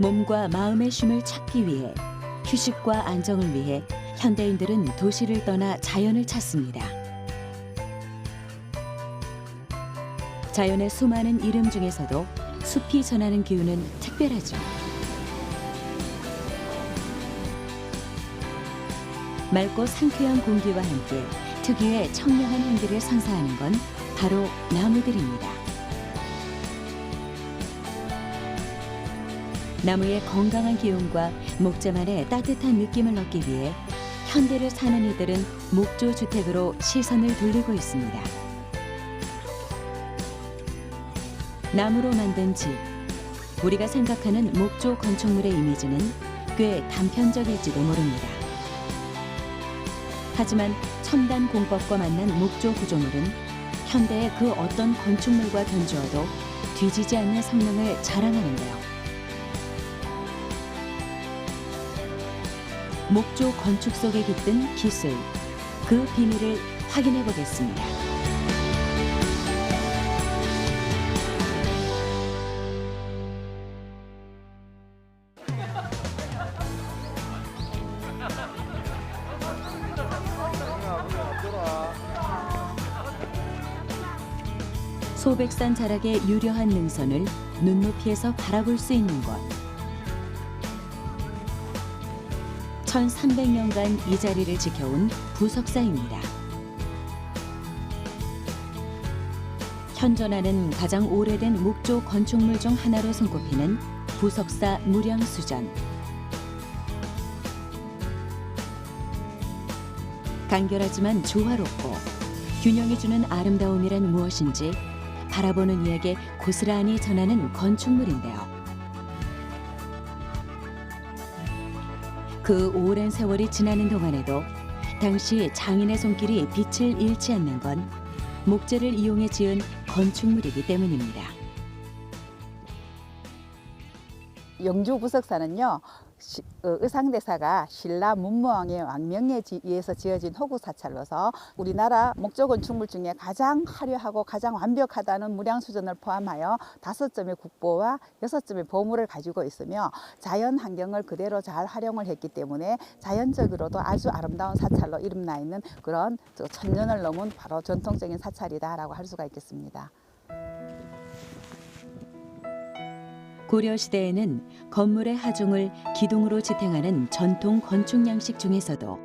몸과 마음의 쉼을 찾기 위해, 휴식과 안정을 위해 현대인들은 도시를 떠나 자연을 찾습니다. 자연의 수많은 이름 중에서도 숲이 전하는 기운은 특별하죠. 맑고 상쾌한 공기와 함께 특유의 청량한 향기를 선사하는 건 바로 나무들입니다. 나무의 건강한 기운과 목자만의 따뜻한 느낌을 얻기 위해 현대를 사는 이들은 목조 주택으로 시선을 돌리고 있습니다. 나무로 만든 집, 우리가 생각하는 목조 건축물의 이미지는 꽤 단편적일지도 모릅니다. 하지만 첨단 공법과 만난 목조 구조물은 현대의 그 어떤 건축물과 견주어도 뒤지지 않는 성능을 자랑하는데요. 목조 건축 속에 깃든 기술, 그 비밀을 확인해 보겠습니다. 소백산 자락의 유려한 능선을 눈높이에서 바라볼 수 있는 곳. 1300년간 이 자리를 지켜온 부석사입니다. 현존하는 가장 오래된 목조 건축물 중 하나로 손꼽히는 부석사 무량수전. 간결하지만 조화롭고 균형이 주는 아름다움이란 무엇인지 바라보는 이에게 고스란히 전하는 건축물인데요. 그 오랜 세월이 지나는 동안에도 당시 장인의 손길이 빛을 잃지 않는 건 목재를 이용해 지은 건축물이기 때문입니다. 영주 부석사는요, 의상대사가 신라 문무왕의 왕명에 의해서 지어진 호구 사찰로서 우리나라 목조 건축물 중에 가장 화려하고 가장 완벽하다는 무량수전을 포함하여 5점의 국보와 6점의 보물을 가지고 있으며 자연 환경을 그대로 잘 활용을 했기 때문에 자연적으로도 아주 아름다운 사찰로 이름나 있는 그런 천년을 넘은 바로 전통적인 사찰이다라고 할 수가 있겠습니다. 고려시대에는 건물의 하중을 기둥으로 지탱하는 전통 건축 양식 중에서도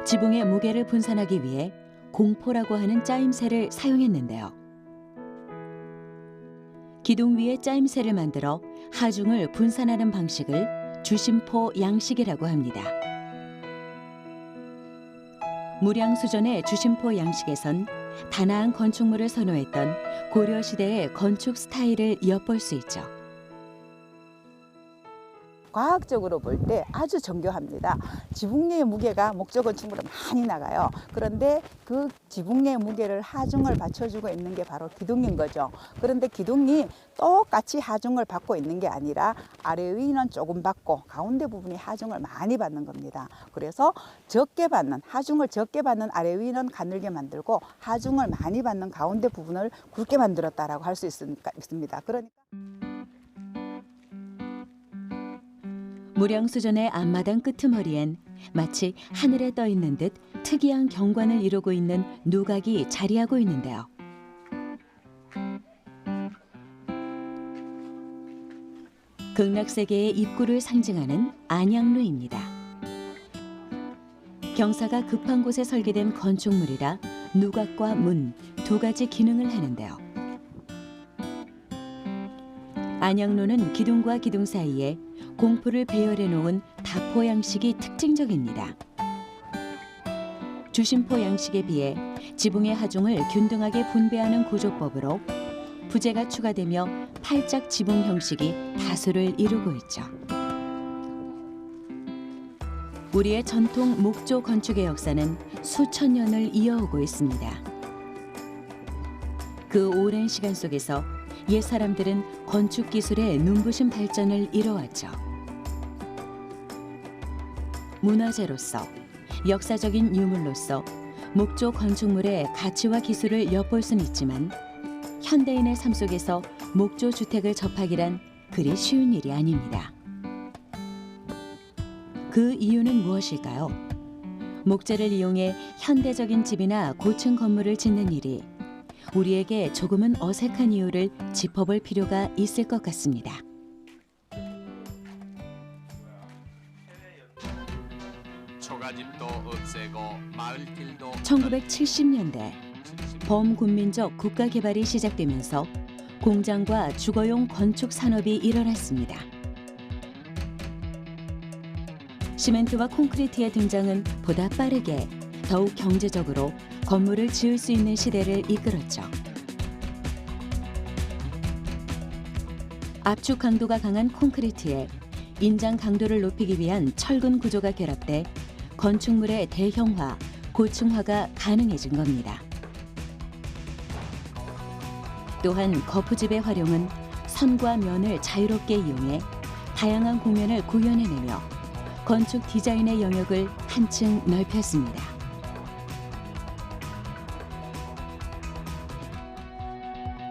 지붕의 무게를 분산하기 위해 공포라고 하는 짜임새를 사용했는데요. 기둥 위에 짜임새를 만들어 하중을 분산하는 방식을 주심포 양식이라고 합니다. 무량수전의 주심포 양식에선 단아한 건축물을 선호했던 고려시대의 건축 스타일을 엿볼 수 있죠. 과학적으로 볼 때 아주 정교합니다. 지붕의 무게가 목조 건축물은 많이 나가요. 그런데 그 지붕의 무게를 하중을 받쳐주고 있는 게 바로 기둥인 거죠. 그런데 기둥이 똑같이 하중을 받고 있는 게 아니라 아래 위는 조금 받고 가운데 부분이 하중을 많이 받는 겁니다. 그래서 적게 받는, 하중을 적게 받는 아래 위는 가늘게 만들고 하중을 많이 받는 가운데 부분을 굵게 만들었다라고 할 수 있습니다. 그러니까 무량수전의 앞마당 끄트머리엔 마치 하늘에 떠 있는 듯 특이한 경관을 이루고 있는 누각이 자리하고 있는데요. 극락세계의 입구를 상징하는 안양루입니다. 경사가 급한 곳에 설계된 건축물이라 누각과 문 두 가지 기능을 하는데요. 안양루는 기둥과 기둥 사이에 공포를 배열해 놓은 다포 양식이 특징적입니다. 주심포 양식에 비해 지붕의 하중을 균등하게 분배하는 구조법으로 부재가 추가되며 팔짝 지붕 형식이 다수를 이루고 있죠. 우리의 전통 목조 건축의 역사는 수천 년을 이어오고 있습니다. 그 오랜 시간 속에서 옛 사람들은 건축 기술의 눈부신 발전을 이뤄왔죠. 문화재로서, 역사적인 유물로서 목조 건축물의 가치와 기술을 엿볼 수는 있지만 현대인의 삶 속에서 목조 주택을 접하기란 그리 쉬운 일이 아닙니다. 그 이유는 무엇일까요? 목재를 이용해 현대적인 집이나 고층 건물을 짓는 일이 우리에게 조금은 어색한 이유를 짚어볼 필요가 있을 것 같습니다. 초가집도 없애고 마을길도 1970년대 범군민적 국가 개발이 시작되면서 공장과 주거용 건축 산업이 일어났습니다. 시멘트와 콘크리트의 등장은 보다 빠르게 더욱 경제적으로 건물을 지을 수 있는 시대를 이끌었죠. 압축 강도가 강한 콘크리트에 인장 강도를 높이기 위한 철근 구조가 결합돼 건축물의 대형화, 고층화가 가능해진 겁니다. 또한 거푸집의 활용은 선과 면을 자유롭게 이용해 다양한 공면을 구현해내며 건축 디자인의 영역을 한층 넓혔습니다.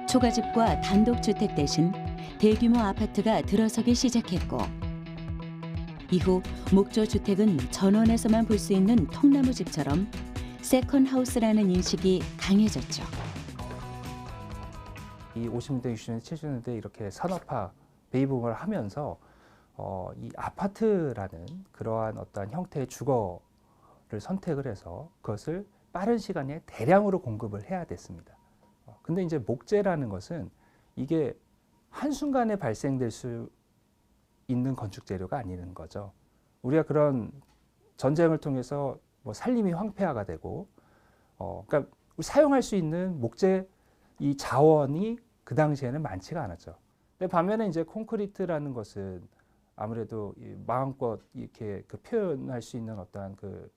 초가집과 단독주택 대신 대규모 아파트가 들어서기 시작했고 이후 목조주택은 전원에서만 볼 수 있는 통나무집처럼 세컨하우스라는 인식이 강해졌죠. 이 50년대, 60년대, 70년대 이렇게 산업화, 베이브붐을 하면서 이 아파트라는 그러한 어떤 형태의 주거를 선택을 해서 그것을 빠른 시간에 대량으로 공급을 해야 됐습니다. 근데 이제 목재라는 것은 이게 한순간에 발생될 수 있는 건축 재료가 아니는 거죠. 우리가 그런 전쟁을 통해서 뭐 산림이 황폐화가 되고, 그러니까 사용할 수 있는 목재 이 자원이 그 당시에는 많지가 않았죠. 근데 반면에 이제 콘크리트라는 것은 아무래도 마음껏 이렇게 그 표현할 수 있는 어떠한 그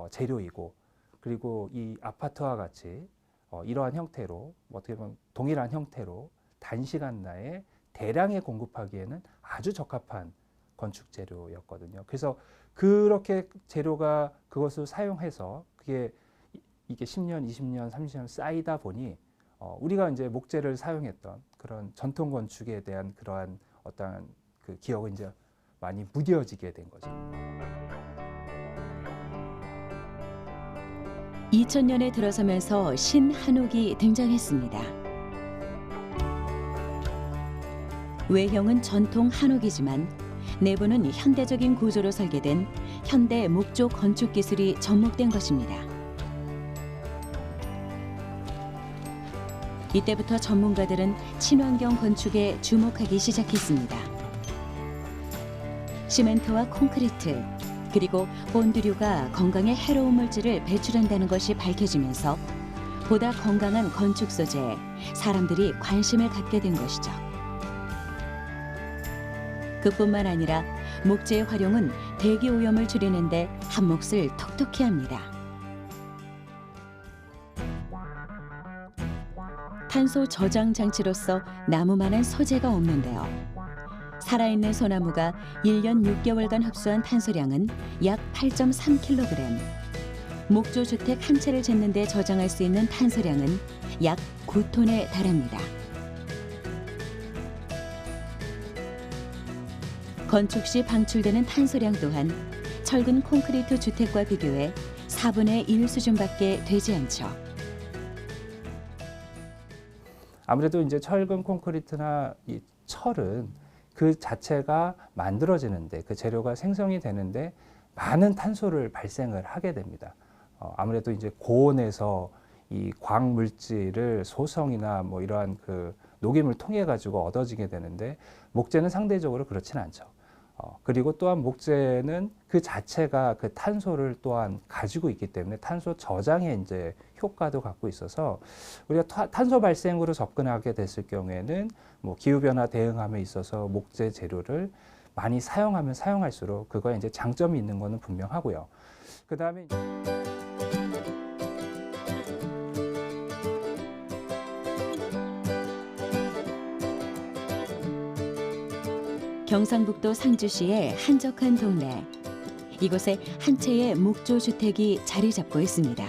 재료이고, 그리고 이 아파트와 같이 이러한 형태로 어떻게 보면 동일한 형태로 단시간 내에 대량에 공급하기에는 아주 적합한 건축 재료였거든요. 그래서 그렇게 재료가 그것을 사용해서 이게 10년, 20년, 30년 쌓이다 보니 우리가 이제 목재를 사용했던 그런 전통 건축에 대한 그러한 어떠한 그 기억은 이제 많이 무뎌지게 된 거죠. 2000년에 들어서면서 신한옥이 등장했습니다. 외형은 전통 한옥이지만 내부는 현대적인 구조로 설계된 현대 목조 건축 기술이 접목된 것입니다. 이때부터 전문가들은 친환경 건축에 주목하기 시작했습니다. 시멘트와 콘크리트 그리고 본드류가 건강에 해로운 물질을 배출한다는 것이 밝혀지면서 보다 건강한 건축 소재에 사람들이 관심을 갖게 된 것이죠. 그뿐만 아니라 목재의 활용은 대기 오염을 줄이는 데 한몫을 톡톡히 합니다. 탄소 저장 장치로서 나무만한 소재가 없는데요. 살아있는 소나무가 1년 6개월간 흡수한 탄소량은 약 8.3kg. 목조 주택 한 채를 짓는 데 저장할 수 있는 탄소량은 약 9톤에 달합니다. 건축 시 방출되는 탄소량 또한 철근 콘크리트 주택과 비교해 4분의 1 수준밖에 되지 않죠. 아무래도 이제 철근 콘크리트나 이 철은 그 자체가 만들어지는데 그 재료가 생성이 되는데 많은 탄소를 발생을 하게 됩니다. 아무래도 이제 고온에서 이 광물질을 소성이나 뭐 이러한 그 녹임을 통해 가지고 얻어지게 되는데 목재는 상대적으로 그렇지는 않죠. 그리고 또한 목재는 그 자체가 그 탄소를 또한 가지고 있기 때문에 탄소 저장의 이제 효과도 갖고 있어서 우리가 탄소 발생으로 접근하게 됐을 경우에는 뭐 기후변화 대응함에 있어서 목재 재료를 많이 사용하면 사용할수록 그거에 이제 장점이 있는 거는 분명하고요. 그 다음에 경상북도 상주시의 한적한 동네. 이곳에 한 채의 목조 주택이 자리 잡고 있습니다.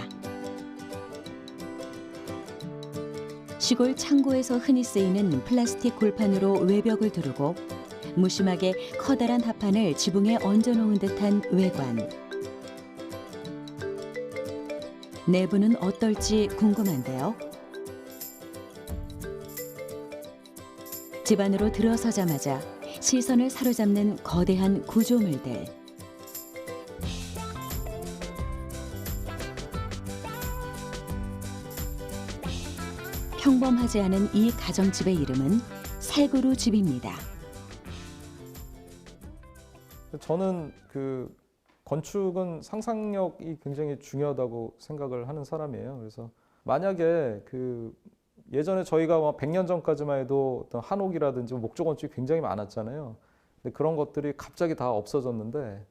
시골 창고에서 흔히 쓰이는 플라스틱 골판으로 외벽을 두르고 무심하게 커다란 합판을 지붕에 얹어놓은 듯한 외관. 내부는 어떨지 궁금한데요. 집 안으로 들어서자마자 시선을 사로잡는 거대한 구조물들. 평범하지 않은 이 가정집의 이름은 새그루 집입니다. 저는 건축은 상상력이 굉장히 중요하다고 생각을 하는 사람이에요. 그래서 만약에 예전에 저희가 100년 전까지만 해도 어떤 한옥이라든지 목조 건축이 굉장히 많았잖아요. 근데 그런 것들이 갑자기 다 없어졌는데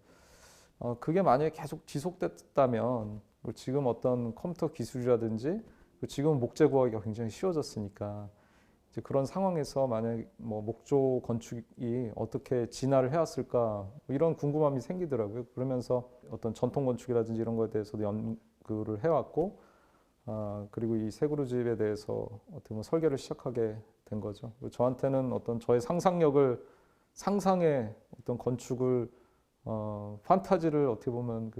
그게 만약에 계속 지속됐다면 지금 어떤 컴퓨터 기술이라든지 지금 목재 구하기가 굉장히 쉬워졌으니까 이제 그런 상황에서 만약 목조 건축이 어떻게 진화를 해왔을까 이런 궁금함이 생기더라고요. 그러면서 어떤 전통 건축이라든지 이런 거에 대해서도 연구를 해왔고 그리고 이 새그루 집에 대해서 어떻게 보면 설계를 시작하게 된 거죠. 저한테는 어떤 저의 상상의 어떤 건축을 판타지를 어떻게 보면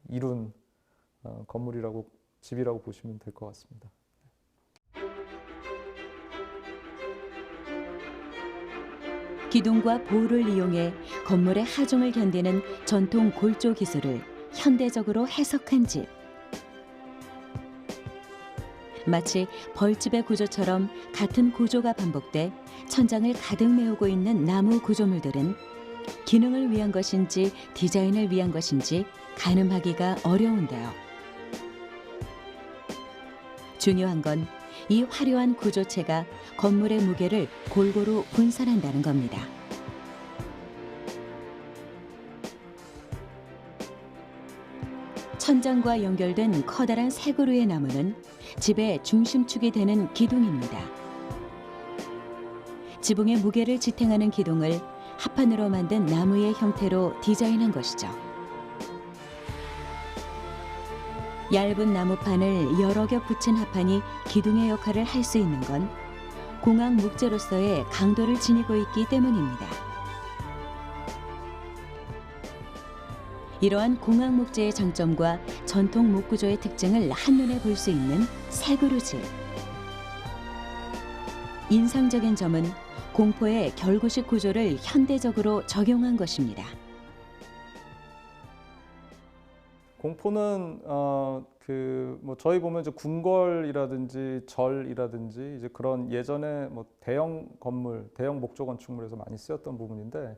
이룬 집이라고 보시면 될 것 같습니다. 기둥과 보를 이용해 건물의 하중을 견디는 전통 골조 기술을 현대적으로 해석한 집. 마치 벌집의 구조처럼 같은 구조가 반복돼 천장을 가득 메우고 있는 나무 구조물들은 기능을 위한 것인지 디자인을 위한 것인지 가늠하기가 어려운데요. 중요한 건 이 화려한 구조체가 건물의 무게를 골고루 분산한다는 겁니다. 천장과 연결된 커다란 새그루의 나무는 집의 중심축이 되는 기둥입니다. 지붕의 무게를 지탱하는 기둥을 합판으로 만든 나무의 형태로 디자인한 것이죠. 얇은 나무판을 여러 겹 붙인 합판이 기둥의 역할을 할 수 있는 건 공학 목재로서의 강도를 지니고 있기 때문입니다. 이러한 공학 목재의 장점과 전통 목구조의 특징을 한눈에 볼 수 있는 새그루 집. 인상적인 점은 공포의 결구식 구조를 현대적으로 적용한 것입니다. 공포는 저희 보면 이제 궁궐이라든지 절이라든지 이제 그런 예전에 대형 건물, 대형 목조 건축물에서 많이 쓰였던 부분인데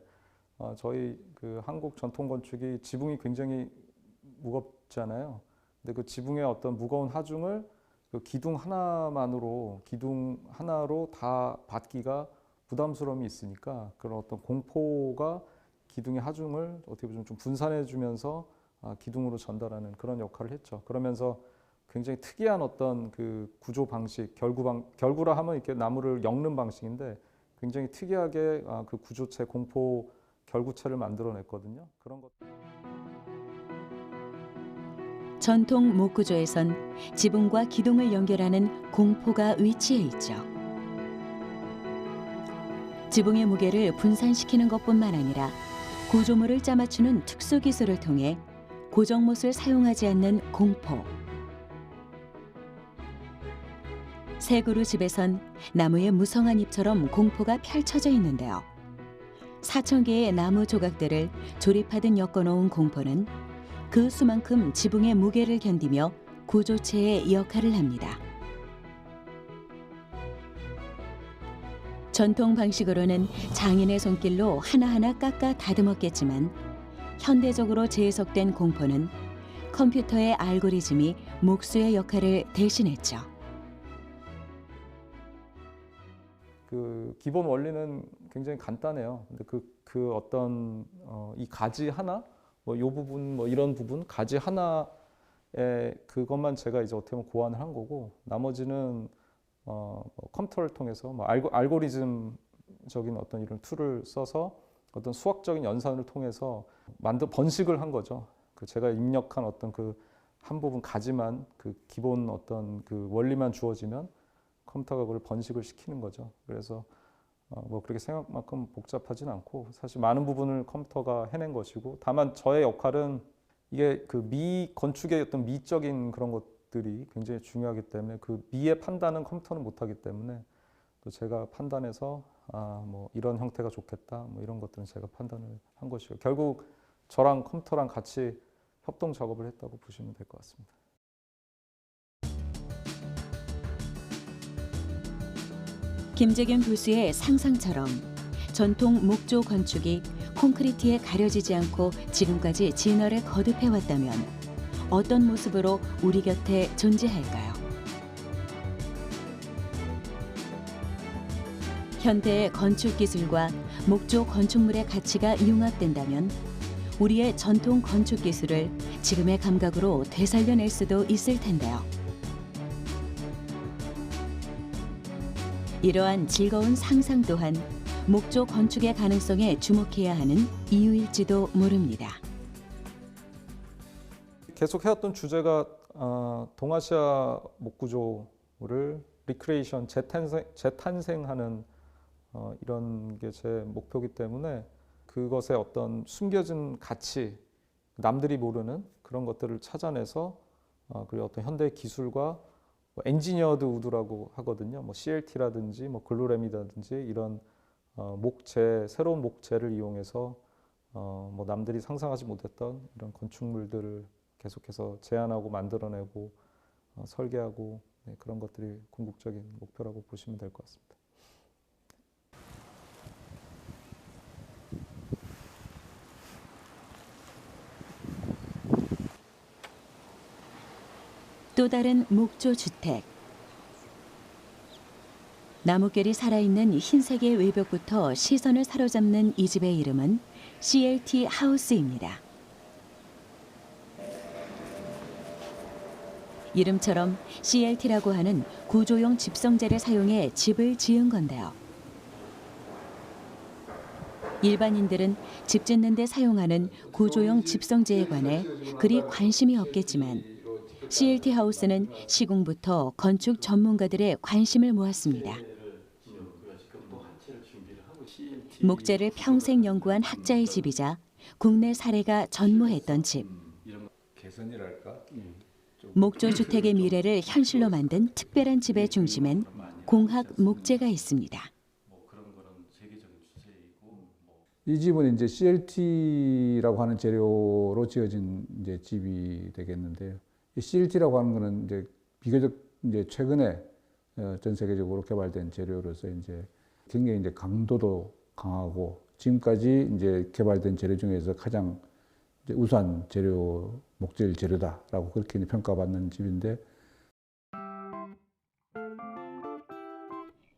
저희 한국 전통 건축이 지붕이 굉장히 무겁잖아요. 근데 그 지붕의 어떤 무거운 하중을 기둥 하나로 다 받기가 부담스러움이 있으니까 그런 어떤 공포가 기둥의 하중을 어떻게 보면 좀 분산해주면서 기둥으로 전달하는 그런 역할을 했죠. 그러면서 굉장히 특이한 어떤 구조 방식, 결구라 하면 이렇게 나무를 엮는 방식인데 굉장히 특이하게 그 구조체, 공포 결구체를 만들어냈거든요. 그런 것. 전통 목구조에선 지붕과 기둥을 연결하는 공포가 위치해 있죠. 지붕의 무게를 분산시키는 것뿐만 아니라 구조물을 짜맞추는 특수 기술을 통해 고정못을 사용하지 않는 공포. 새그루 집에선 나무의 무성한 잎처럼 공포가 펼쳐져 있는데요. 4,000개의 나무 조각들을 조립하듯 엮어놓은 공포는 그 수만큼 지붕의 무게를 견디며 구조체의 역할을 합니다. 전통 방식으로는 장인의 손길로 하나하나 깎아 다듬었겠지만 현대적으로 재해석된 공포는 컴퓨터의 알고리즘이 목수의 역할을 대신했죠. 기본 원리는 굉장히 간단해요. 근데 어떤 이 가지 하나, 요 부분, 이런 부분, 가지 하나에 그것만 제가 이제 어떻게 보면 고안을 한 거고, 나머지는 컴퓨터를 통해서 알고리즘적인 어떤 이런 툴을 써서 어떤 수학적인 연산을 통해서 번식을 한 거죠. 제가 입력한 어떤 한 부분 가지만 기본 어떤 원리만 주어지면 컴퓨터가 그걸 번식을 시키는 거죠. 그래서 뭐 그렇게 생각만큼 복잡하진 않고 사실 많은 부분을 컴퓨터가 해낸 것이고 다만 저의 역할은 이게 그 미 건축의 어떤 미적인 그런 것들이 굉장히 중요하기 때문에 그 미의 판단은 컴퓨터는 못하기 때문에 또 제가 판단해서 뭐 이런 형태가 좋겠다 뭐 이런 것들은 제가 판단을 한 것이고 결국 저랑 컴퓨터랑 같이 협동 작업을 했다고 보시면 될 것 같습니다. 김재균 교수의 상상처럼 전통 목조 건축이 콘크리트에 가려지지 않고 지금까지 진화를 거듭해 왔다면 어떤 모습으로 우리 곁에 존재할까요? 현대의 건축 기술과 목조 건축물의 가치가 융합된다면 우리의 전통 건축 기술을 지금의 감각으로 되살려낼 수도 있을 텐데요. 이러한 즐거운 상상 또한 목조 건축의 가능성에 주목해야 하는 이유일지도 모릅니다. 계속 해왔던 주제가 동아시아 목구조를 리크리에이션 재탄생하는 이런 게 제 목표이기 때문에 그것의 어떤 숨겨진 가치, 남들이 모르는 그런 것들을 찾아내서 그리고 어떤 현대 기술과 뭐 엔지니어드 우드라고 하거든요. 뭐 CLT라든지 뭐 글로레미라든지 이런 목재, 새로운 목재를 이용해서 뭐 남들이 상상하지 못했던 이런 건축물들을 계속해서 제안하고 만들어내고 설계하고 네, 그런 것들이 궁극적인 목표라고 보시면 될 것 같습니다. 또 다른 목조 주택. 나무결이 살아있는 흰색의 외벽부터 시선을 사로잡는 이 집의 이름은 CLT 하우스입니다. 이름처럼 CLT라고 하는 구조용 집성재를 사용해 집을 지은 건데요. 일반인들은 집 짓는 데 사용하는 구조용 집성재에 관해 그리 관심이 없겠지만 CLT 하우스는 시공부터 건축 전문가들의 관심을 모았습니다. 목재를 평생 연구한 학자의 집이자 국내 사례가 전무했던 집. 목조 주택의 미래를 현실로 만든 특별한 집의 중심엔 공학 목재가 있습니다. 이 집은 이제 CLT라고 하는 재료로 지어진 이제 집이 되겠는데요. 이 CLT라고 하는 거는 이제 비교적 이제 최근에 전 세계적으로 개발된 재료로서 이제 굉장히 이제 강도도 강하고 지금까지 이제 개발된 재료 중에서 가장 이제 우수한 재료, 목재 재료다라고 그렇게 이제 평가받는 집인데.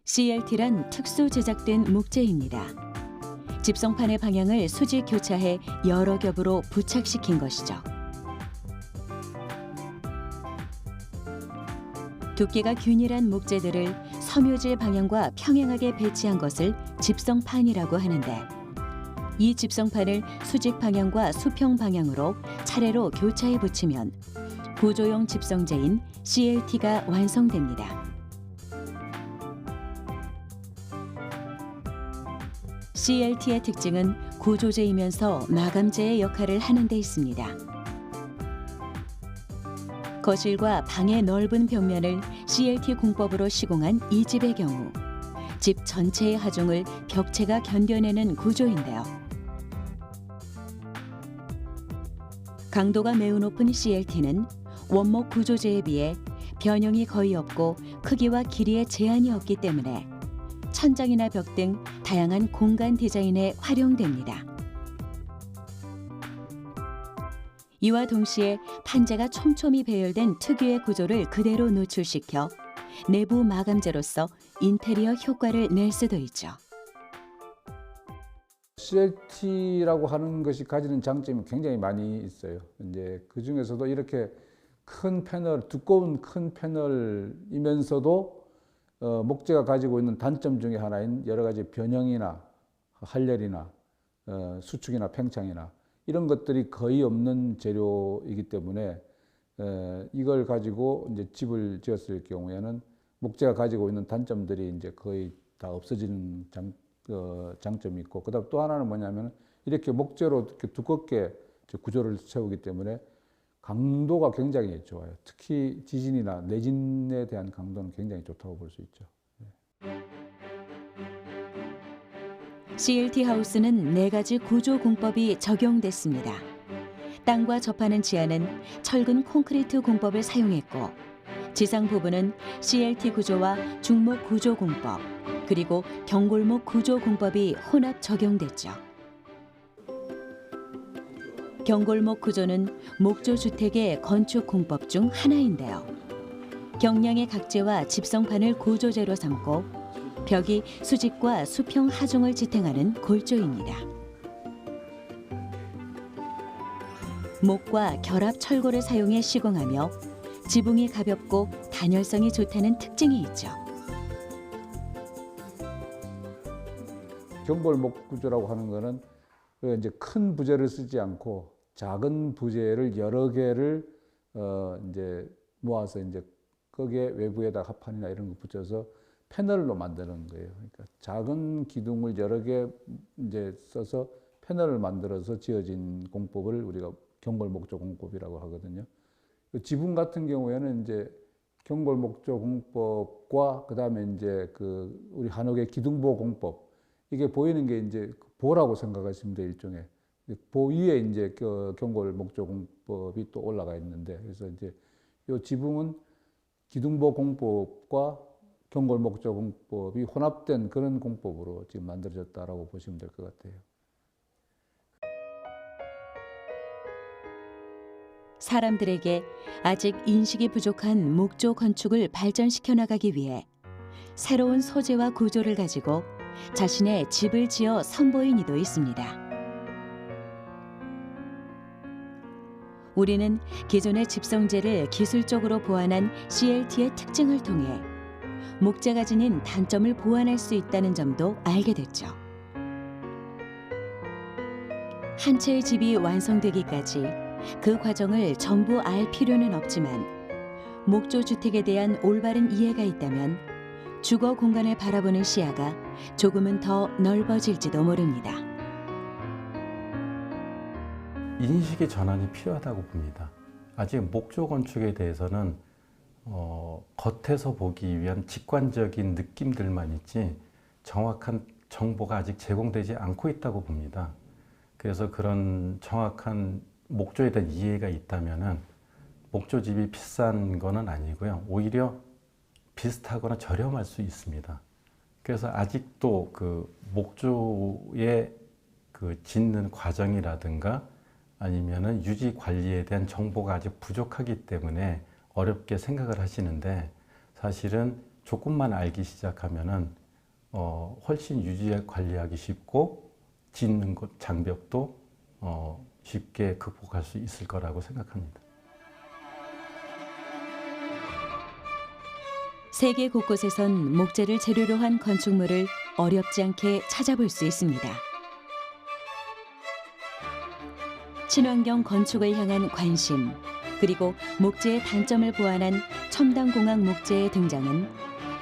CLT란 특수 제작된 목재입니다. 집성판의 방향을 수직 교차해 여러 겹으로 부착시킨 것이죠. 두께가 균일한 목재들을 섬유질 방향과 평행하게 배치한 것을 집성판이라고 하는데 이 집성판을 수직 방향과 수평 방향으로 차례로 교차해 붙이면 구조용 집성재인 CLT가 완성됩니다. CLT의 특징은 구조재이면서 마감재의 역할을 하는 데 있습니다. 거실과 방의 넓은 벽면을 CLT 공법으로 시공한 이 집의 경우 집 전체의 하중을 벽체가 견뎌내는 구조인데요. 강도가 매우 높은 CLT는 원목 구조재에 비해 변형이 거의 없고 크기와 길이에 제한이 없기 때문에 천장이나 벽 등 다양한 공간 디자인에 활용됩니다. 이와 동시에 판재가 촘촘히 배열된 특유의 구조를 그대로 노출시켜 내부 마감재로서 인테리어 효과를 낼 수도 있죠. CLT라고 하는 것이 가지는 장점이 굉장히 많이 있어요. 이제 그 중에서도 이렇게 큰 패널, 두꺼운 큰 패널이면서도 목재가 가지고 있는 단점 중에 하나인 여러 가지 변형이나 할렬이나 수축이나 팽창이나 이런 것들이 거의 없는 재료이기 때문에 이걸 가지고 이제 집을 지었을 경우에는 목재가 가지고 있는 단점들이 이제 거의 다 없어지는 장점이 있고, 그다음 또 하나는 뭐냐면 이렇게 목재로 이렇게 두껍게 구조를 세우기 때문에 강도가 굉장히 좋아요. 특히 지진이나 내진에 대한 강도는 굉장히 좋다고 볼 수 있죠. CLT 하우스는 4가지 구조 공법이 적용됐습니다. 땅과 접하는 지하는 철근 콘크리트 공법을 사용했고, 지상 부분은 CLT 구조와 중목 구조 공법, 그리고 경골목 구조 공법이 혼합 적용됐죠. 경골목 구조는 목조 주택의 건축 공법 중 하나인데요. 경량의 각재와 집성판을 구조재로 삼고 벽이 수직과 수평 하중을 지탱하는 골조입니다. 목과 결합 철골을 사용해 시공하며 지붕이 가볍고 단열성이 좋다는 특징이 있죠. 경골목 구조라고 하는 거는 이제 큰 부재를 쓰지 않고 작은 부재를 여러 개를 이제 모아서 이제 거기에 외부에다 합판이나 이런 거 붙여서 패널로 만드는 거예요. 그러니까 작은 기둥을 여러 개 이제 써서 패널을 만들어서 지어진 공법을 우리가 경골목조 공법이라고 하거든요. 지붕 같은 경우에는 이제 경골목조 공법과 그다음에 이제 우리 한옥의 기둥보 공법, 이게 보이는 게 이제 보라고 생각하시면 돼요, 일종의. 보 위에 이제 경골목조 공법이 또 올라가 있는데, 그래서 이제 이 지붕은 기둥보 공법과 경골목조 공법이 혼합된 그런 공법으로 지금 만들어졌다라고 보시면 될 것 같아요. 사람들에게 아직 인식이 부족한 목조 건축을 발전시켜 나가기 위해 새로운 소재와 구조를 가지고 자신의 집을 지어 선보인 이도 있습니다. 우리는 기존의 집성재를 기술적으로 보완한 CLT의 특징을 통해 목재가 지닌 단점을 보완할 수 있다는 점도 알게 됐죠. 한 채의 집이 완성되기까지 그 과정을 전부 알 필요는 없지만 목조 주택에 대한 올바른 이해가 있다면 주거 공간을 바라보는 시야가 조금은 더 넓어질지도 모릅니다. 인식의 전환이 필요하다고 봅니다. 아직 목조 건축에 대해서는 겉에서 보기 위한 직관적인 느낌들만 있지 정확한 정보가 아직 제공되지 않고 있다고 봅니다. 그래서 그런 정확한 목조에 대한 이해가 있다면은 목조집이 비싼 거는 아니고요. 오히려 비슷하거나 저렴할 수 있습니다. 그래서 아직도 그 목조의 그 짓는 과정이라든가 아니면은 유지 관리에 대한 정보가 아직 부족하기 때문에 어렵게 생각을 하시는데, 사실은 조금만 알기 시작하면은 훨씬 유지 관리하기 쉽고 짓는 것 장벽도 쉽게 극복할 수 있을 거라고 생각합니다. 세계 곳곳에선 목재를 재료로 한 건축물을 어렵지 않게 찾아볼 수 있습니다. 친환경 건축을 향한 관심, 그리고 목재의 단점을 보완한 첨단공학 목재의 등장은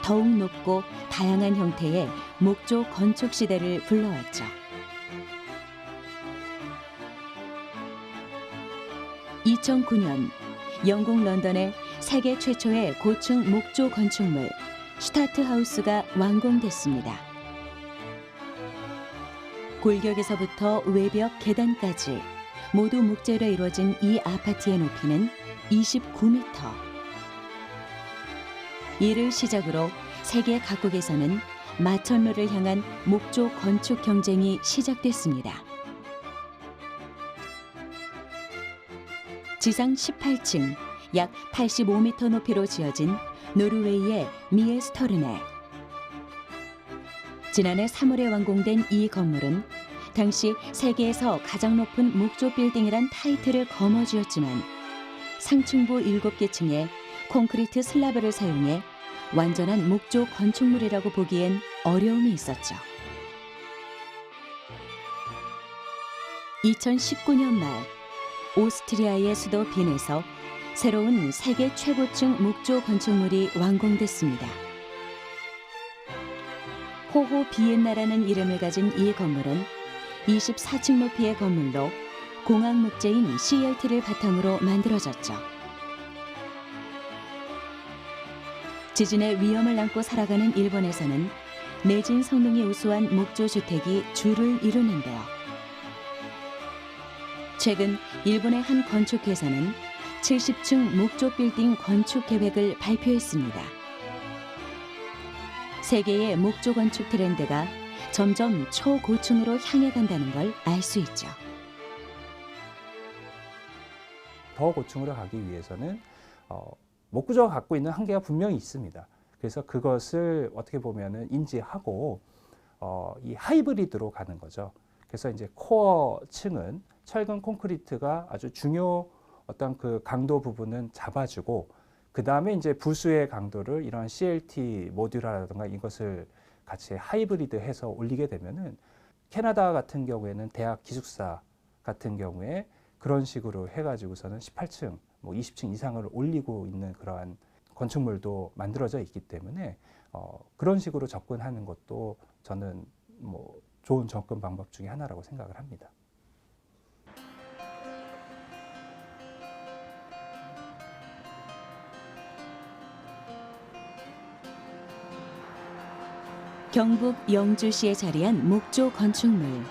더욱 높고 다양한 형태의 목조 건축 시대를 불러왔죠. 2009년 영국 런던에 세계 최초의 고층 목조 건축물 슈타트 하우스가 완공됐습니다. 골격에서부터 외벽, 계단까지 모두 목재로 이루어진 이 아파트의 높이는 29m. 이를 시작으로 세계 각국에서는 마천루를 향한 목조 건축 경쟁이 시작됐습니다. 지상 18층, 약 85m 높이로 지어진 노르웨이의 미에스터르네. 지난해 3월에 완공된 이 건물은 당시 세계에서 가장 높은 목조 빌딩이란 타이틀을 거머쥐었지만 상층부 7개 층에 콘크리트 슬라브를 사용해 완전한 목조 건축물이라고 보기엔 어려움이 있었죠. 2019년 말 오스트리아의 수도 빈에서 새로운 세계 최고층 목조 건축물이 완공됐습니다. 호호 비엔나라는 이름을 가진 이 건물은 24층 높이의 건물로 공항 목재인 CLT를 바탕으로 만들어졌죠. 지진의 위험을 안고 살아가는 일본에서는 내진 성능이 우수한 목조 주택이 주를 이루는데요. 최근 일본의 한 건축회사는 70층 목조 빌딩 건축 계획을 발표했습니다. 세계의 목조 건축 트렌드가 점점 초고층으로 향해 간다는 걸 알 수 있죠. 더 고층으로 가기 위해서는 목구조가 갖고 있는 한계가 분명히 있습니다. 그래서 그것을 어떻게 보면은 인지하고 이 하이브리드로 가는 거죠. 그래서 이제 코어층은 철근 콘크리트가 아주 중요 어떤 그 강도 부분은 잡아주고 그 다음에 이제 부수의 강도를 이런 CLT 모듈화라든가 이것을 같이 하이브리드해서 올리게 되면은 캐나다 같은 경우에는 대학 기숙사 같은 경우에 그런 식으로 해가지고서는 18층, 뭐 20층 이상을 올리고 있는 그러한 건축물도 만들어져 있기 때문에 그런 식으로 접근하는 것도 저는 뭐 좋은 접근 방법 중에 하나라고 생각을 합니다. 경북 영주시에 자리한 목조 건축물.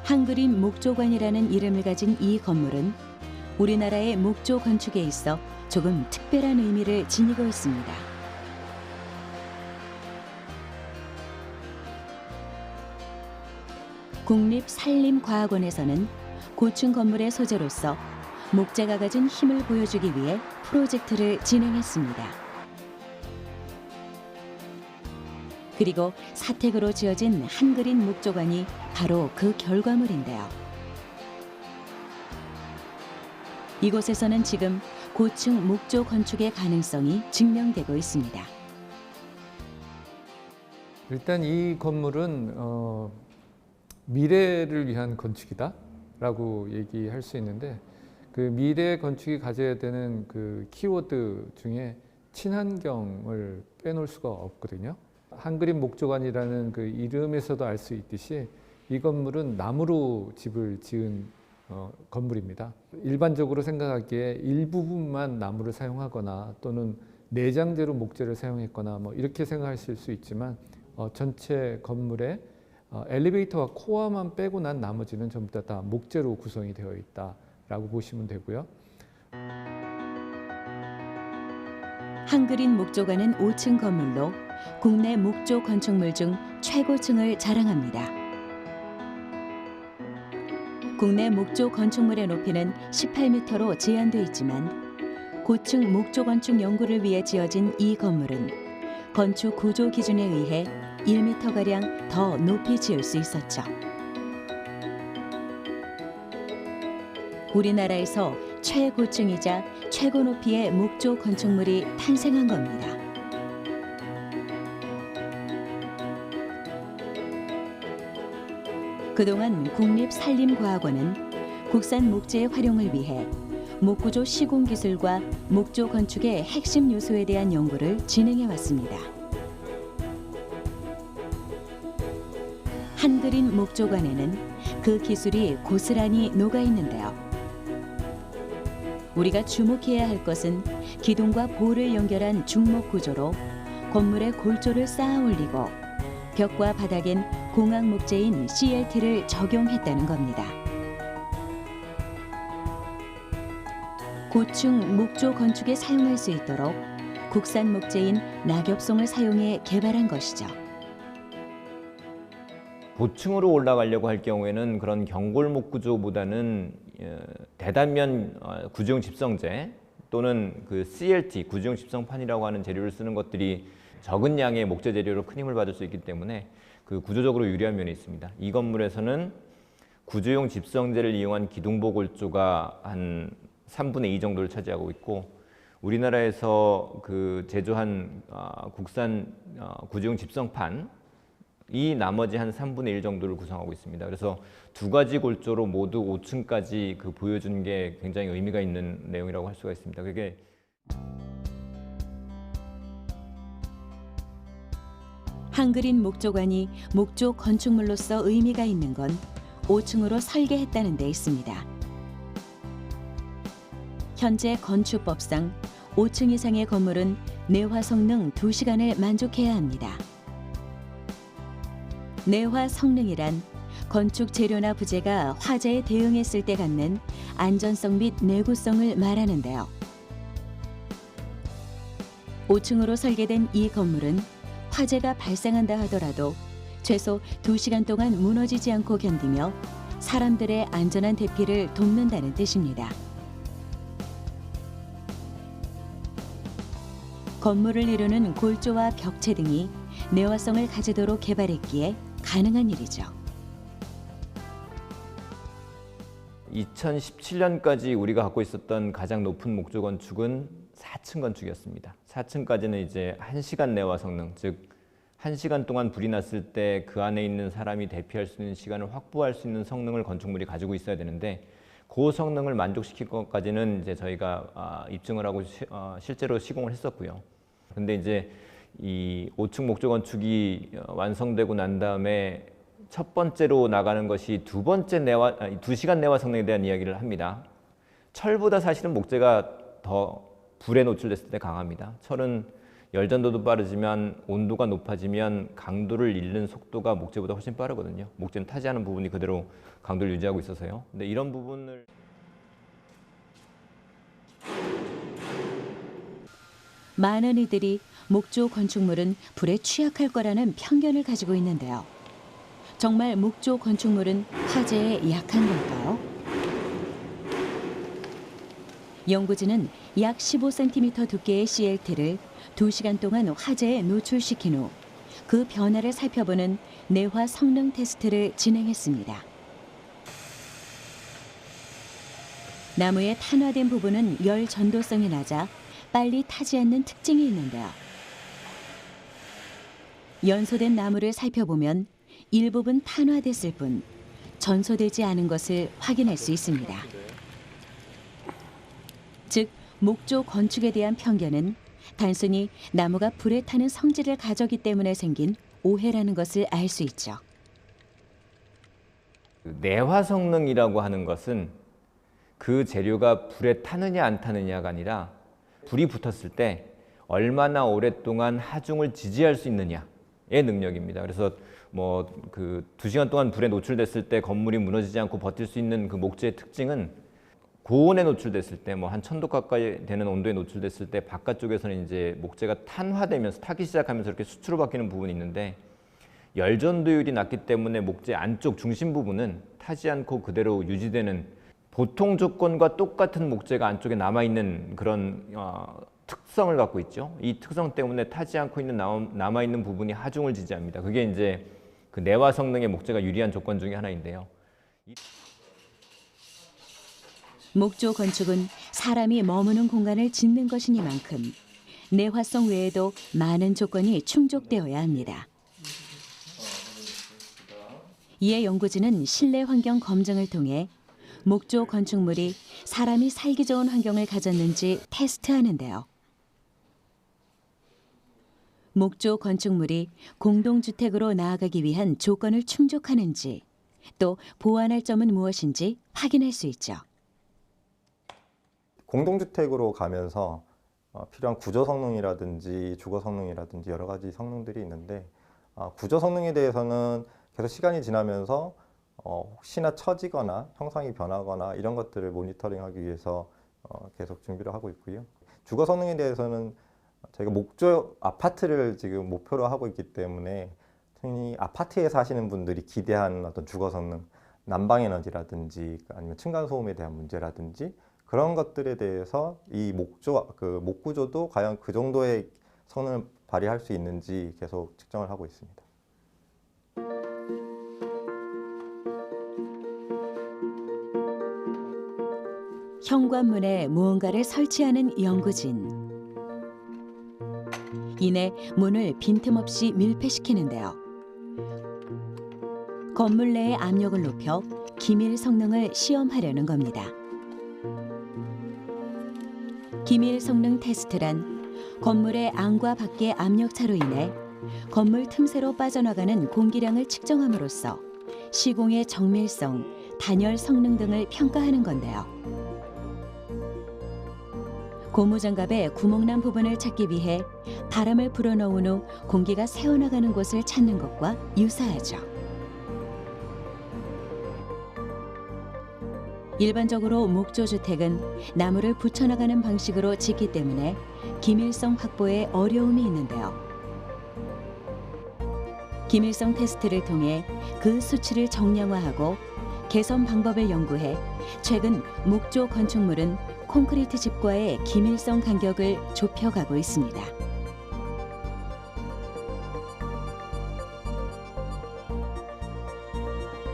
한그림 목조관이라는 이름을 가진 이 건물은 우리나라의 목조 건축에 있어 조금 특별한 의미를 지니고 있습니다. 국립산림과학원에서는 고층 건물의 소재로서 목재가 가진 힘을 보여주기 위해 프로젝트를 진행했습니다. 그리고 사택으로 지어진 한그린 목조관이 바로 그 결과물인데요. 이곳에서는 지금 고층 목조 건축의 가능성이 증명되고 있습니다. 일단 이 건물은 미래를 위한 건축이다라고 얘기할 수 있는데 그 미래 건축이 가져야 되는 그 키워드 중에 친환경을 빼놓을 수가 없거든요. 한그림 목조관이라는 그 이름에서도 알 수 있듯이 이 건물은 나무로 집을 지은 건물입니다. 일반적으로 생각하기에 일부분만 나무를 사용하거나 또는 내장재로 목재를 사용했거나 뭐 이렇게 생각하실 수 있지만 전체 건물에 엘리베이터와 코어만 빼고 난 나머지는 전부 다 목재로 구성이 되어 있다라고 보시면 되고요. 한그린 목조관은 5층 건물로 국내 목조 건축물 중 최고층을 자랑합니다. 국내 목조 건축물의 높이는 18m로 제한돼 있지만 고층 목조 건축 연구를 위해 지어진 이 건물은 건축 구조 기준에 의해 1m가량 더 높이 지을 수 있었죠. 우리나라에서 최고층이자 최고 높이의 목조 건축물이 탄생한 겁니다. 그동안 국립산림과학원은 국산 목재의 활용을 위해 목구조 시공 기술과 목조 건축의 핵심 요소에 대한 연구를 진행해 왔습니다. 한그린 목조관에는 그 기술이 고스란히 녹아 있는데요. 우리가 주목해야 할 것은 기둥과 보를 연결한 중목 구조로 건물의 골조를 쌓아 올리고 벽과 바닥엔 공학 목재인 CLT를 적용했다는 겁니다. 고층 목조 건축에 사용할 수 있도록 국산 목재인 낙엽송을 사용해 개발한 것이죠. 고층으로 올라가려고 할 경우에는 그런 경골목 구조보다는 대단면 구조용 집성재 또는 그 CLT 구조용 집성판이라고 하는 재료를 쓰는 것들이 적은 양의 목재 재료로 큰 힘을 받을 수 있기 때문에 그 구조적으로 유리한 면이 있습니다. 이 건물에서는 구조용 집성재를 이용한 기둥보 골조가 한 3분의 2 정도를 차지하고 있고 우리나라에서 그 제조한 국산 구조용 집성판 이 나머지 한 3분의 1 정도를 구성하고 있습니다. 그래서 두 가지 골조로 모두 5층까지 그 보여준 게 굉장히 의미가 있는 내용이라고 할 수가 있습니다. 그게 한그린 목조관이 목조 건축물로서 의미가 있는 건 5층으로 설계했다는 데 있습니다. 현재 건축법상 5층 이상의 건물은 내화 성능 2시간을 만족해야 합니다. 내화 성능이란 건축 재료나 부재가 화재에 대응했을 때 갖는 안전성 및 내구성을 말하는데요. 5층으로 설계된 이 건물은 화재가 발생한다 하더라도 최소 2시간 동안 무너지지 않고 견디며 사람들의 안전한 대피를 돕는다는 뜻입니다. 건물을 이루는 골조와 벽체 등이 내화성을 가지도록 개발했기에 가능한 일이죠. 2017년까지 우리가 갖고 있었던 가장 높은 목조 건축은 4층 건축이었습니다. 4층까지는 이제 1시간 내화 성능, 즉 1시간 동안 불이 났을 때 그 안에 있는 사람이 대피할 수 있는 시간을 확보할 수 있는 성능을 건축물이 가지고 있어야 되는데 그 성능을 만족시킬 것까지는 이제 저희가 입증을 하고 실제로 시공을 했었고요. 그런데 이제 이 5층 목조 건축이 완성되고 난 다음에 첫 번째로 나가는 것이 2시간 내화 성능에 대한 이야기를 합니다. 철보다 사실은 목재가 더 불에 노출됐을 때 강합니다. 철은 열전도도 빠르지만 온도가 높아지면 강도를 잃는 속도가 목재보다 훨씬 빠르거든요. 목재는 타지 않은 부분이 그대로 강도를 유지하고 있어서요. 근데 이런 부분을 많은 이들이 목조 건축물은 불에 취약할 거라는 편견을 가지고 있는데요. 정말 목조 건축물은 화재에 약한 걸까요? 연구진은 약 15cm 두께의 CLT를 2시간 동안 화재에 노출시킨 후 그 변화를 살펴보는 내화 성능 테스트를 진행했습니다. 나무의 탄화된 부분은 열 전도성이 낮아 빨리 타지 않는 특징이 있는데요. 연소된 나무를 살펴보면 일부분 탄화됐을 뿐 전소되지 않은 것을 확인할 수 있습니다. 즉, 목조 건축에 대한 편견은 단순히 나무가 불에 타는 성질을 가졌기 때문에 생긴 오해라는 것을 알 수 있죠. 내화 성능이라고 하는 것은 그 재료가 불에 타느냐 안 타느냐가 아니라 불이 붙었을 때 얼마나 오랫동안 하중을 지지할 수 있느냐의 능력입니다. 그래서 뭐 그 2시간 동안 불에 노출됐을 때 건물이 무너지지 않고 버틸 수 있는 그 목재의 특징은 고온에 노출됐을 때 뭐 한 1000도 가까이 되는 온도에 노출됐을 때 바깥쪽에서는 이제 목재가 탄화되면서 타기 시작하면서 이렇게 수치로 바뀌는 부분이 있는데 열전도율이 낮기 때문에 목재 안쪽 중심 부분은 타지 않고 그대로 유지되는 보통 조건과 똑같은 목재가 안쪽에 남아있는 그런 특성을 갖고 있죠. 이 특성 때문에 타지 않고 있는 남아있는 부분이 하중을 지지합니다. 그게 이제 그 내화 성능의 목재가 유리한 조건 중에 하나인데요. 목조 건축은 사람이 머무는 공간을 짓는 것이니만큼 내화성 외에도 많은 조건이 충족되어야 합니다. 이에 연구진은 실내 환경 검증을 통해 목조 건축물이 사람이 살기 좋은 환경을 가졌는지 테스트하는데요. 목조 건축물이 공동주택으로 나아가기 위한 조건을 충족하는지 또 보완할 점은 무엇인지 확인할 수 있죠. 공동주택으로 가면서 필요한 구조 성능이라든지 주거 성능이라든지 여러 가지 성능들이 있는데 구조 성능에 대해서는 계속 시간이 지나면서 혹시나 처지거나 형상이 변하거나 이런 것들을 모니터링하기 위해서 계속 준비를 하고 있고요. 주거 성능에 대해서는 저희가 목조 아파트를 지금 목표로 하고 있기 때문에 흔히 아파트에 사시는 분들이 기대하는 어떤 주거 성능, 난방 에너지라든지 아니면 층간 소음에 대한 문제라든지 그런 것들에 대해서 이 목구조도 과연 그 정도의 성능을 발휘할 수 있는지 계속 측정을 하고 있습니다. 현관문에 무언가를 설치하는 연구진. 이내 문을 빈틈없이 밀폐시키는데요. 건물 내의 압력을 높여 기밀 성능을 시험하려는 겁니다. 기밀 성능 테스트란 건물의 안과 밖의 압력 차로 인해 건물 틈새로 빠져나가는 공기량을 측정함으로써 시공의 정밀성, 단열 성능 등을 평가하는 건데요. 고무장갑의 구멍난 부분을 찾기 위해 바람을 불어넣은 후 공기가 새어나가는 곳을 찾는 것과 유사하죠. 일반적으로 목조주택은 나무를 붙여나가는 방식으로 짓기 때문에 기밀성 확보에 어려움이 있는데요. 기밀성 테스트를 통해 그 수치를 정량화하고 개선 방법을 연구해 최근 목조 건축물은 콘크리트 집과의 기밀성 간격을 좁혀가고 있습니다.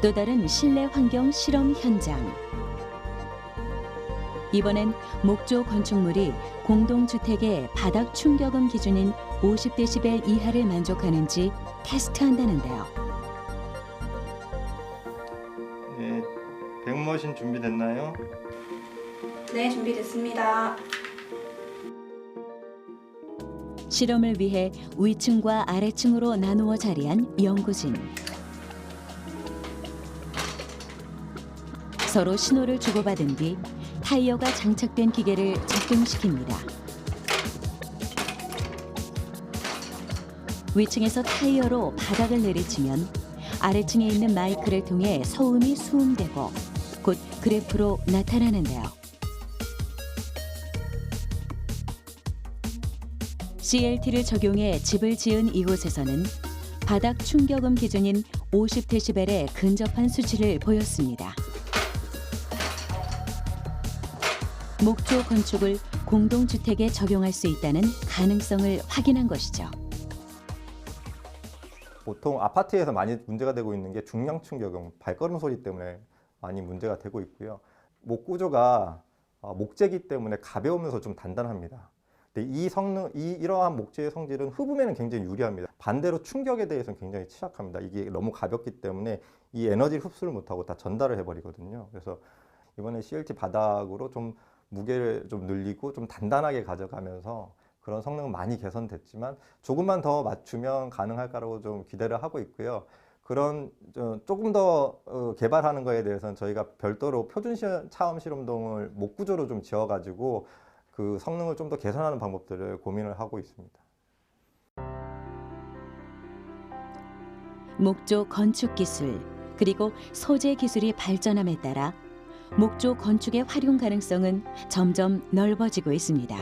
또 다른 실내 환경 실험 현장. 이번엔 목조 건축물이 공동주택의 바닥 충격음 기준인 50데시벨 이하를 만족하는지 테스트한다는데요. 네, 백머신 준비됐나요? 네, 준비됐습니다. 실험을 위해 위층과 아래층으로 나누어 자리한 연구진. 서로 신호를 주고받은 뒤 타이어가 장착된 기계를 작동시킵니다. 위층에서 타이어로 바닥을 내리치면 아래층에 있는 마이크를 통해 소음이 수음되고 곧 그래프로 나타나는데요. CLT를 적용해 집을 지은 이곳에서는 바닥 충격음 기준인 50데시벨에 근접한 수치를 보였습니다. 목조 건축을 공동주택에 적용할 수 있다는 가능성을 확인한 것이죠. 보통 아파트에서 많이 문제가 되고 있는 게 중량 충격음, 발걸음 소리 때문에 많이 문제가 되고 있고요. 목 구조가 목재이기 때문에 가벼우면서 좀 단단합니다. 근데 이러한 목재의 성질은 흡음에는 굉장히 유리합니다. 반대로 충격에 대해서는 굉장히 취약합니다. 이게 너무 가볍기 때문에 이 에너지를 흡수를 못하고 다 전달을 해버리거든요. 그래서 이번에 CLT 바닥으로 좀 무게를 좀 늘리고 좀 단단하게 가져가면서 그런 성능은 많이 개선됐지만 조금만 더 맞추면 가능할까라고 좀 기대를 하고 있고요. 그런 조금 더 개발하는 거에 대해서는 저희가 별도로 표준 차음 실험동을 목 구조로 좀 지어가지고 그 성능을 좀 더 개선하는 방법들을 고민을 하고 있습니다. 목조 건축 기술 그리고 소재 기술이 발전함에 따라 목조 건축의 활용 가능성은 점점 넓어지고 있습니다.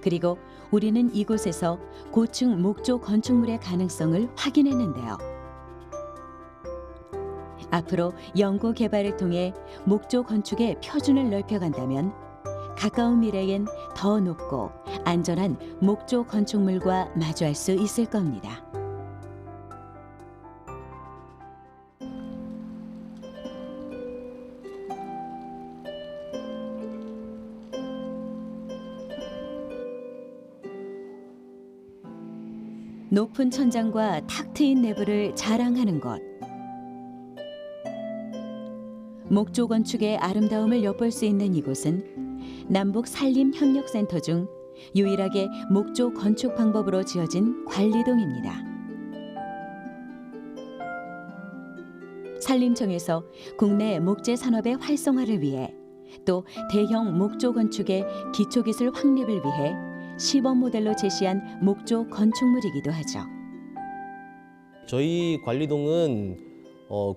그리고 우리는 이곳에서 고층 목조 건축물의 가능성을 확인했는데요. 앞으로 연구 개발을 통해 목조 건축의 표준을 넓혀간다면 가까운 미래엔 더 높고 안전한 목조 건축물과 마주할 수 있을 겁니다. 높은 천장과 탁 트인 내부를 자랑하는 것. 목조 건축의 아름다움을 엿볼 수 있는 이곳은 남북 산림협력센터 중 유일하게 목조 건축 방법으로 지어진 관리동입니다. 산림청에서 국내 목재 산업의 활성화를 위해 또 대형 목조 건축의 기초기술 확립을 위해 시범 모델로 제시한 목조 건축물이기도 하죠. 저희 관리동은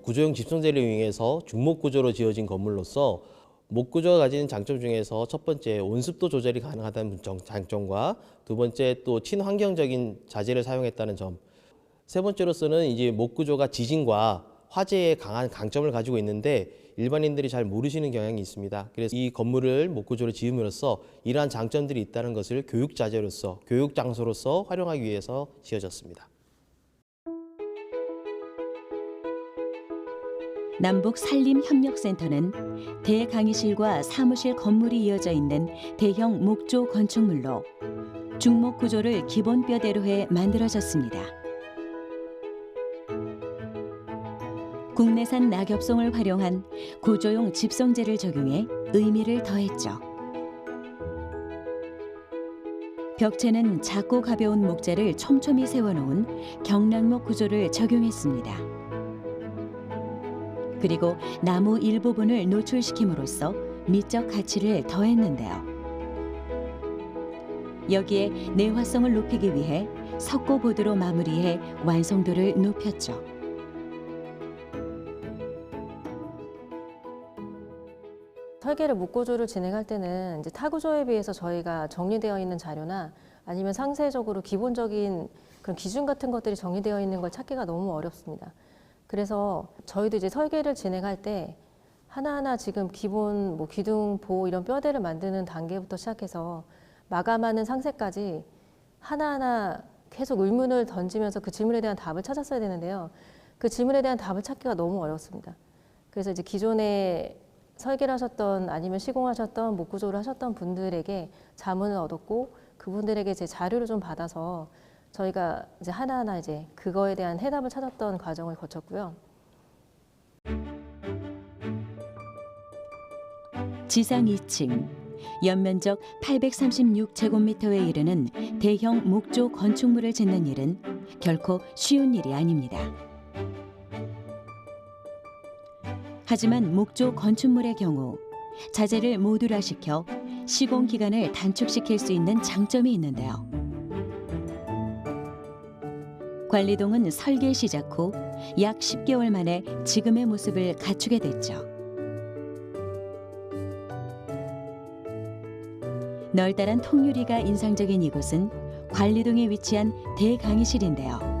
구조형 집성재를 이용해서 중목 구조로 지어진 건물로서 목 구조가 가지는 장점 중에서 첫 번째 온습도 조절이 가능하다는 장점과 두 번째 또 친환경적인 자재를 사용했다는 점, 세 번째로서는 이제 목 구조가 지진과 화재에 강한 강점을 가지고 있는데 일반인들이 잘 모르시는 경향이 있습니다. 그래서 이 건물을 목 구조로 지음으로써 이러한 장점들이 있다는 것을 교육 자재로서, 교육 장소로서 활용하기 위해서 지어졌습니다. 남북 산림협력센터는 대강의실과 사무실 건물이 이어져 있는 대형 목조 건축물로 중목 구조를 기본 뼈대로 해 만들어졌습니다. 국내산 낙엽송을 활용한 구조용 집성재를 적용해 의미를 더했죠. 벽체는 작고 가벼운 목재를 촘촘히 세워놓은 경량목 구조를 적용했습니다. 그리고 나무 일부분을 노출시킴으로써 미적 가치를 더했는데요. 여기에 내화성을 높이기 위해 석고보드로 마무리해 완성도를 높였죠. 설계를 목구조를 진행할 때는 이제 타구조에 비해서 저희가 정리되어 있는 자료나 아니면 상세적으로 기본적인 그런 기준 같은 것들이 정리되어 있는 걸 찾기가 너무 어렵습니다. 그래서 저희도 이제 설계를 진행할 때 하나하나 지금 기본 뭐 기둥, 보 이런 뼈대를 만드는 단계부터 시작해서 마감하는 상세까지 하나하나 계속 의문을 던지면서 그 질문에 대한 답을 찾았어야 되는데요. 그 질문에 대한 답을 찾기가 너무 어렵습니다. 그래서 이제 기존에 설계를 하셨던 아니면 시공하셨던 목구조를 하셨던 분들에게 자문을 얻었고 그분들에게 제 자료를 좀 받아서 저희가 이제 하나하나 이제 그거에 대한 해답을 찾았던 과정을 거쳤고요. 지상 2층, 연면적 836제곱미터에 이르는 대형 목조 건축물을 짓는 일은 결코 쉬운 일이 아닙니다. 하지만 목조 건축물의 경우 자재를 모듈화시켜 시공 기간을 단축시킬 수 있는 장점이 있는데요. 관리동은 설계 시작 후 약 10개월 만에 지금의 모습을 갖추게 됐죠. 널따란 통유리가 인상적인 이곳은 관리동에 위치한 대강의실인데요.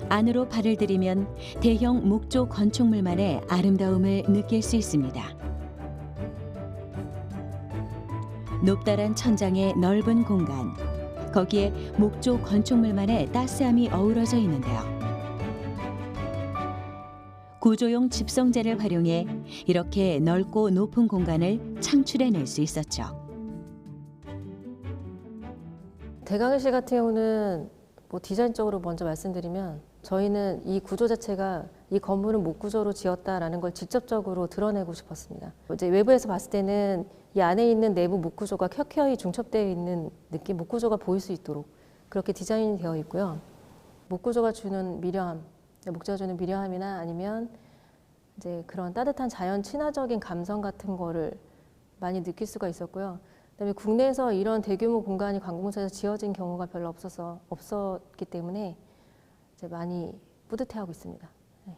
안으로 발을 들이면 대형 목조 건축물만의 아름다움을 느낄 수 있습니다. 높다란 천장의 넓은 공간, 거기에 목조 건축물만의 따스함이 어우러져 있는데요. 구조용 집성재를 활용해 이렇게 넓고 높은 공간을 창출해낼 수 있었죠. 대강의실 같은 경우는 뭐 디자인적으로 먼저 말씀드리면 저희는 이 구조 자체가 이 건물은 목구조로 지었다라는 걸 직접적으로 드러내고 싶었습니다. 이제 외부에서 봤을 때는 이 안에 있는 내부 목구조가 켜켜이 중첩되어 있는 느낌, 목구조가 보일 수 있도록 그렇게 디자인이 되어 있고요. 목구조가 주는 미려함, 목재가 주는 미려함이나 아니면 이제 그런 따뜻한 자연 친화적인 감성 같은 거를 많이 느낄 수가 있었고요. 그다음에 국내에서 이런 대규모 공간이 관공서에서 지어진 경우가 별로 없었기 때문에 이제 많이 뿌듯해하고 있습니다. 네.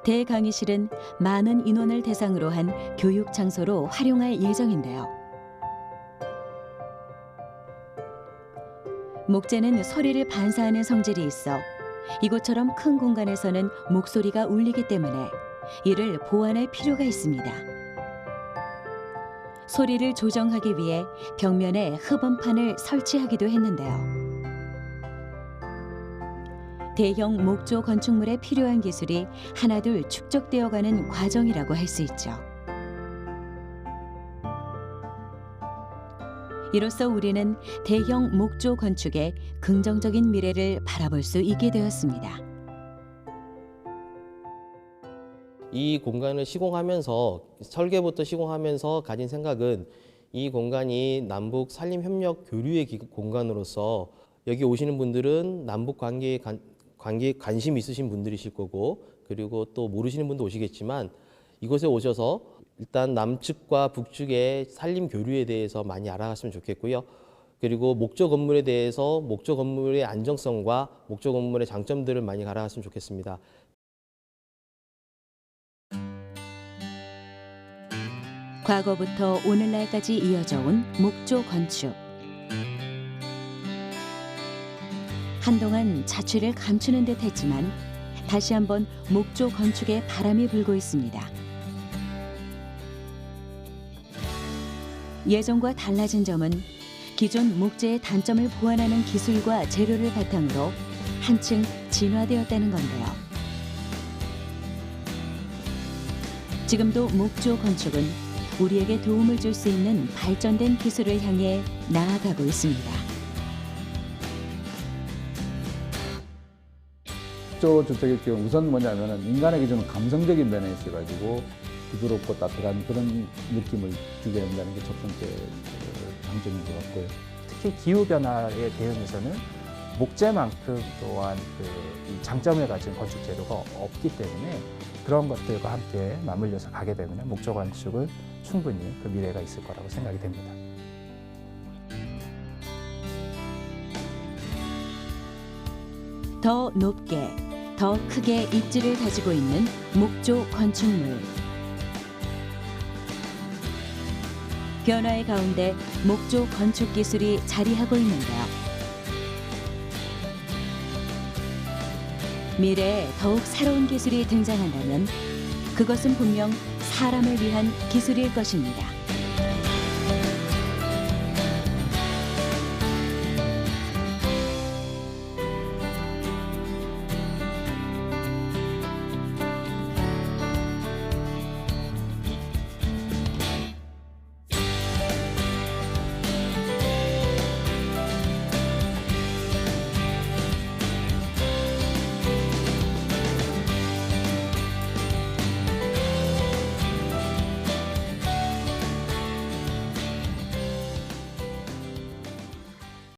대강의실은 많은 인원을 대상으로 한 교육 장소로 활용할 예정인데요. 목재는 소리를 반사하는 성질이 있어 이곳처럼 큰 공간에서는 목소리가 울리기 때문에 이를 보완할 필요가 있습니다. 소리를 조정하기 위해 벽면에 흡음판을 설치하기도 했는데요. 대형 목조 건축물에 필요한 기술이 하나둘 축적되어가는 과정이라고 할 수 있죠. 이로써 우리는 대형 목조 건축의 긍정적인 미래를 바라볼 수 있게 되었습니다. 이 공간을 시공하면서 설계부터 시공하면서 가진 생각은 이 공간이 남북 산림 협력 교류의 공간으로서 여기 오시는 분들은 남북 관계에 관심 있으신 분들이실 거고 그리고 또 모르시는 분도 오시겠지만 이곳에 오셔서 일단 남측과 북측의 산림 교류에 대해서 많이 알아갔으면 좋겠고요. 그리고 목조 건물에 대해서 목조 건물의 안정성과 목조 건물의 장점들을 많이 알아갔으면 좋겠습니다. 과거부터 오늘날까지 이어져 온 목조 건축. 한동안 자취를 감추는 듯 했지만 다시 한번 목조 건축에 바람이 불고 있습니다. 예전과 달라진 점은 기존 목재의 단점을 보완하는 기술과 재료를 바탕으로 한층 진화되었다는 건데요. 지금도 목조 건축은 우리에게 도움을 줄 수 있는 발전된 기술을 향해 나아가고 있습니다. 목조 주택의 경우 우선 뭐냐면은 인간의 기준은 감성적인 면에 있어가지고 부드럽고 따뜻한 그런 느낌을 주게 된다는 게 첫 번째 장점인 것 같고요. 특히 기후 변화에 대응해서는 목재만큼 또한 이 장점을 가진 건축 재료가 없기 때문에 그런 것들과 함께 맞물려서 가게 되면 목조 건축은 충분히 그 미래가 있을 거라고 생각이 됩니다. 더 높게, 더 크게 입지를 가지고 있는 목조 건축물. 변화의 가운데 목조 건축 기술이 자리하고 있는데요. 미래에 더욱 새로운 기술이 등장한다면 그것은 분명 사람을 위한 기술일 것입니다.